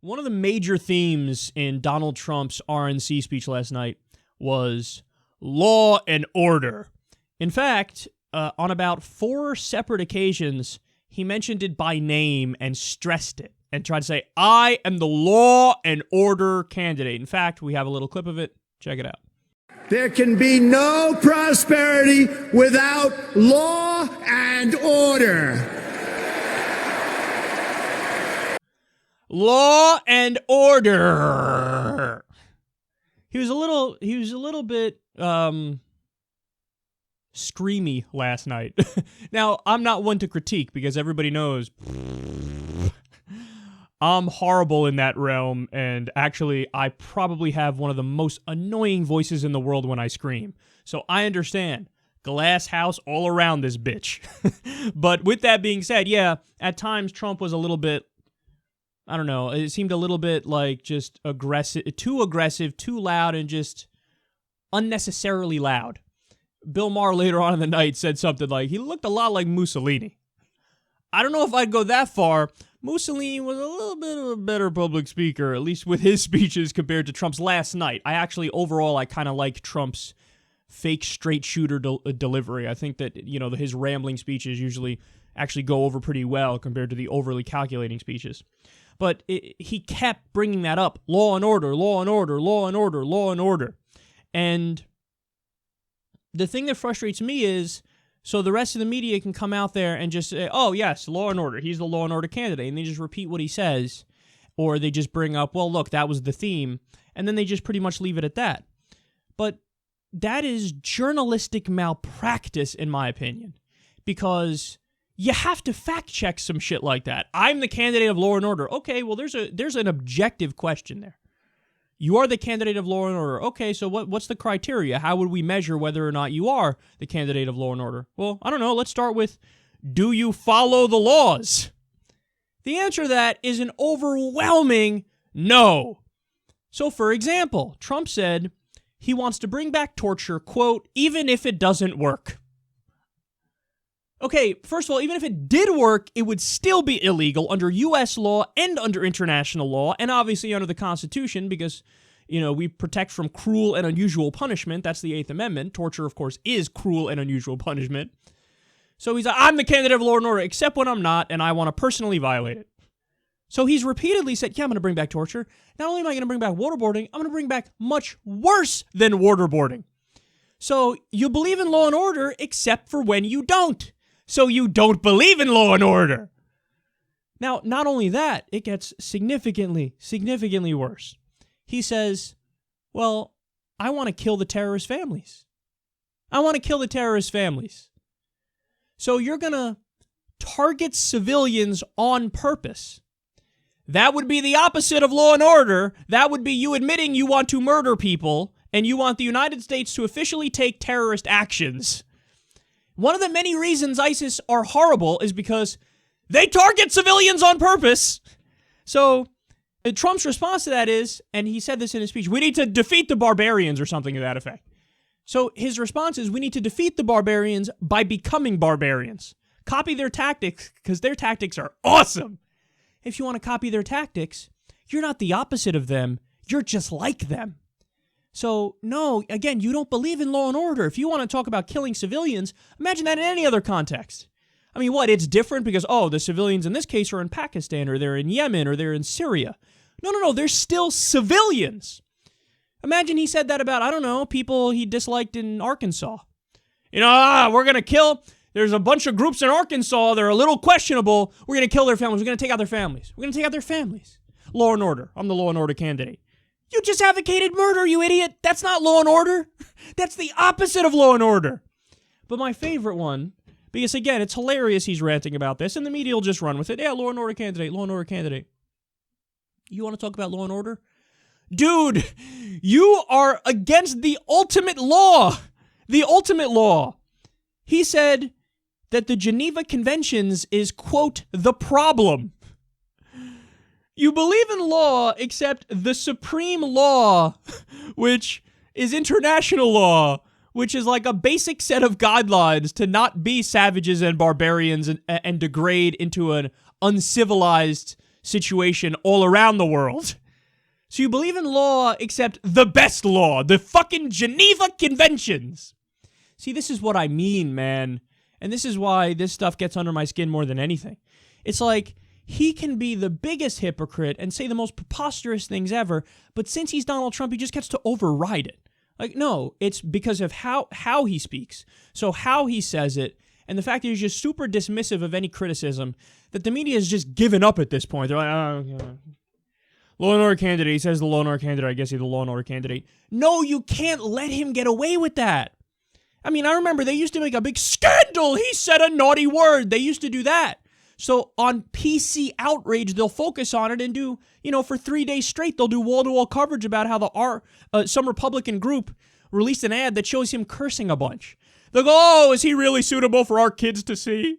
One of the major themes in Donald Trump's RNC speech last night was law and order. In fact, on about 4 separate occasions, he mentioned it by name and stressed it and tried to say, I am the law and order candidate. In fact, we have a little clip of it. Check it out. There can be no prosperity without law and order. Law and order. He was a little bit screamy last night. Now, I'm not one to critique because everybody knows I'm horrible in that realm, and actually, I probably have one of the most annoying voices in the world when I scream. So I understand. Glass house all around this bitch. But with that being said, yeah, at times Trump was a little bit, I don't know, it seemed a little bit like just aggressive, too loud, and just unnecessarily loud. Bill Maher later on in the night said something like, he looked a lot like Mussolini. I don't know if I'd go that far. Mussolini was a little bit of a better public speaker, at least with his speeches compared to Trump's last night. Overall, I kind of like Trump's fake straight shooter delivery. I think that, his rambling speeches usually actually go over pretty well compared to the overly calculating speeches. But he kept bringing that up. Law and order, law and order, law and order, law and order. And the thing that frustrates me is, so the rest of the media can come out there and just say, oh, yes, law and order. He's the law and order candidate. And they just repeat what he says. Or they just bring up, well, look, that was the theme. And then they just pretty much leave it at that. But that is journalistic malpractice, in my opinion. Because you have to fact check some shit like that. I'm the candidate of law and order. Okay, well, there's an objective question there. You are the candidate of law and order. Okay, so what's the criteria? How would we measure whether or not you are the candidate of law and order? Well, I don't know. Let's start with, do you follow the laws? The answer to that is an overwhelming no. So, for example, Trump said he wants to bring back torture, quote, even if it doesn't work. Okay, first of all, even if it did work, it would still be illegal under U.S. law and under international law, and obviously under the Constitution, because, we protect from cruel and unusual punishment. That's the 8th Amendment. Torture, of course, is cruel and unusual punishment. So he's like, I'm the candidate of law and order, except when I'm not, and I want to personally violate it. So he's repeatedly said, yeah, I'm going to bring back torture. Not only am I going to bring back waterboarding, I'm going to bring back much worse than waterboarding. So you believe in law and order, except for when you don't. So you don't believe in law and order. Now, not only that, it gets significantly worse. He says, well, I want to kill the terrorist families. I want to kill the terrorist families. So you're going to target civilians on purpose. That would be the opposite of law and order. That would be you admitting you want to murder people and you want the United States to officially take terrorist actions. One of the many reasons ISIS are horrible is because they target civilians on purpose. So Trump's response to that is, and he said this in his speech, we need to defeat the barbarians or something to that effect. So his response is, we need to defeat the barbarians by becoming barbarians. Copy their tactics, because their tactics are awesome. If you want to copy their tactics, you're not the opposite of them. You're just like them. So, no, again, you don't believe in law and order. If you want to talk about killing civilians, imagine that in any other context. I mean, what, it's different because, the civilians in this case are in Pakistan, or they're in Yemen, or they're in Syria. No, they're still civilians. Imagine he said that about, people he disliked in Arkansas. We're going to kill, there's a bunch of groups in Arkansas, they're a little questionable, we're going to kill their families, we're going to take out their families. We're going to take out their families. Law and order. I'm the law and order candidate. You just advocated murder, you idiot. That's not law and order. That's the opposite of law and order. But my favorite one, because again, it's hilarious he's ranting about this, and the media will just run with it. Yeah, law and order candidate, law and order candidate. You want to talk about law and order? Dude, you are against the ultimate law. The ultimate law. He said that the Geneva Conventions is, quote, the problem. You believe in law, except the supreme law, which is international law, which is like a basic set of guidelines to not be savages and barbarians and degrade into an uncivilized situation all around the world. So you believe in law, except the best law, the fucking Geneva Conventions. See, this is what I mean, man. And this is why this stuff gets under my skin more than anything. It's like, he can be the biggest hypocrite and say the most preposterous things ever, but since he's Donald Trump, he just gets to override it. Like, no, it's because of how he speaks. So how he says it, and the fact that he's just super dismissive of any criticism, that the media has just given up at this point. They're like, oh, yeah. Law and order candidate. He says the law and order candidate. I guess he's the law and order candidate. No, you can't let him get away with that. I mean, I remember they used to make a big scandal. He said a naughty word. They used to do that. So on PC outrage, they'll focus on it and do, for 3 days straight, they'll do wall-to-wall coverage about how some Republican group released an ad that shows him cursing a bunch. They'll go, oh, is he really suitable for our kids to see?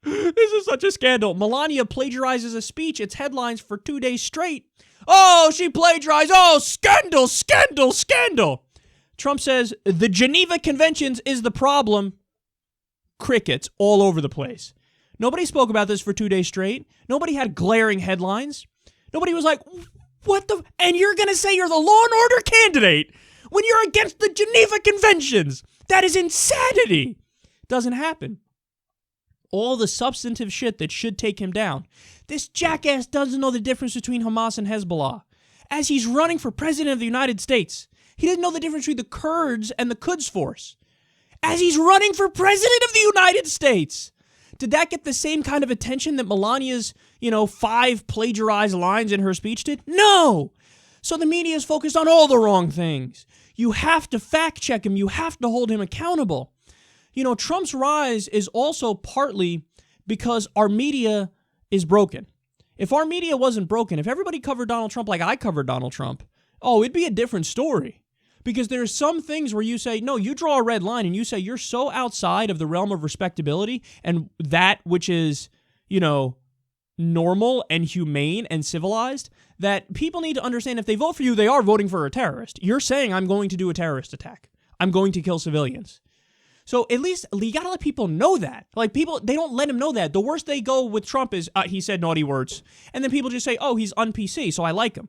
This is such a scandal. Melania plagiarizes a speech. It's headlines for 2 days straight. Oh, she plagiarized. Oh, scandal, scandal, scandal. Trump says the Geneva Conventions is the problem. Crickets all over the place. Nobody spoke about this for 2 days straight. Nobody had glaring headlines. Nobody was like, what the... And you're going to say you're the law and order candidate when you're against the Geneva Conventions. That is insanity. Doesn't happen. All the substantive shit that should take him down. This jackass doesn't know the difference between Hamas and Hezbollah. As he's running for president of the United States, he didn't know the difference between the Kurds and the Quds Force. As he's running for president of the United States. Did that get the same kind of attention that Melania's, 5 plagiarized lines in her speech did? No! So the media is focused on all the wrong things. You have to fact check him. You have to hold him accountable. Trump's rise is also partly because our media is broken. If our media wasn't broken, if everybody covered Donald Trump like I covered Donald Trump, it'd be a different story. Because there's some things where you say, no, you draw a red line and you say you're so outside of the realm of respectability and that which is, normal and humane and civilized, that people need to understand if they vote for you, they are voting for a terrorist. You're saying I'm going to do a terrorist attack. I'm going to kill civilians. So at least you got to let people know that. Like people, they don't let him know that. The worst they go with Trump is he said naughty words. And then people just say, oh, he's un-PC, so I like him.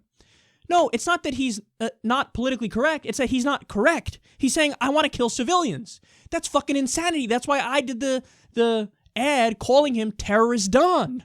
No, it's not that he's not politically correct. It's that he's not correct. He's saying, I want to kill civilians. That's fucking insanity. That's why I did the ad calling him Terrorist Don.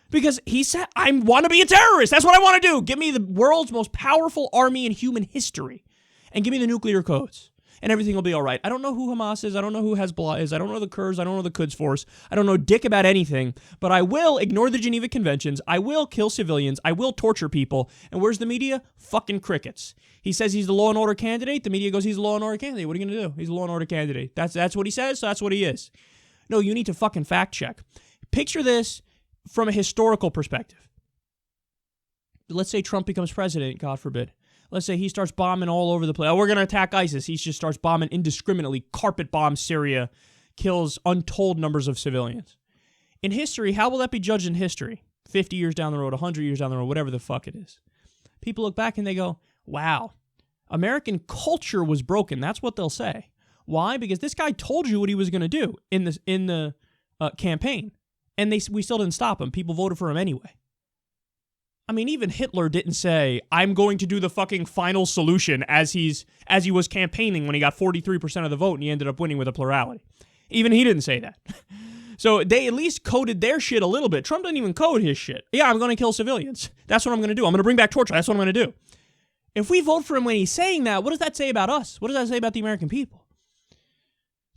Because he said, I want to be a terrorist. That's what I want to do. Give me the world's most powerful army in human history. And give me the nuclear codes. And everything will be all right. I don't know who Hamas is. I don't know who Hezbollah is. I don't know the Kurds. I don't know the Quds Force. I don't know dick about anything. But I will ignore the Geneva Conventions. I will kill civilians. I will torture people. And where's the media? Fucking crickets. He says he's the law and order candidate. The media goes, he's the law and order candidate. What are you going to do? He's the law and order candidate. That's what he says, so that's what he is. No, you need to fucking fact check. Picture this from a historical perspective. Let's say Trump becomes president, God forbid. Let's say he starts bombing all over the place. Oh, we're going to attack ISIS. He just starts bombing indiscriminately, carpet bombs Syria, kills untold numbers of civilians. In history, how will that be judged in history? 50 years down the road, 100 years down the road, whatever the fuck it is. People look back and they go, wow, American culture was broken. That's what they'll say. Why? Because this guy told you what he was going to do in the campaign. And we still didn't stop him. People voted for him anyway. I mean, even Hitler didn't say, I'm going to do the fucking final solution as he was campaigning when he got 43% of the vote and he ended up winning with a plurality. Even he didn't say that. So they at least coded their shit a little bit. Trump didn't even code his shit. Yeah, I'm going to kill civilians. That's what I'm going to do. I'm going to bring back torture. That's what I'm going to do. If we vote for him when he's saying that, what does that say about us? What does that say about the American people?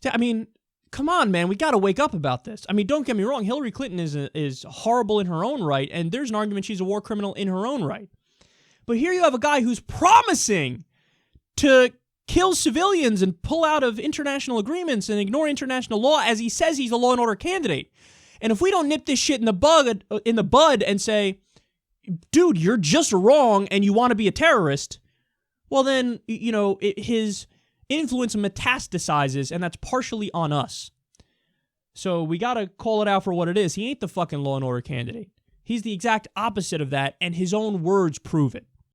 I mean, come on, man. We got to wake up about this. I mean, don't get me wrong. Hillary Clinton is horrible in her own right, and there's an argument she's a war criminal in her own right. But here you have a guy who's promising to kill civilians and pull out of international agreements and ignore international law as he says he's a law and order candidate. And if we don't nip this shit in the bud and say, dude, you're just wrong and you want to be a terrorist, well then, his influence metastasizes, and that's partially on us. So we got to call it out for what it is. He ain't the fucking law and order candidate. He's the exact opposite of that, and his own words prove it.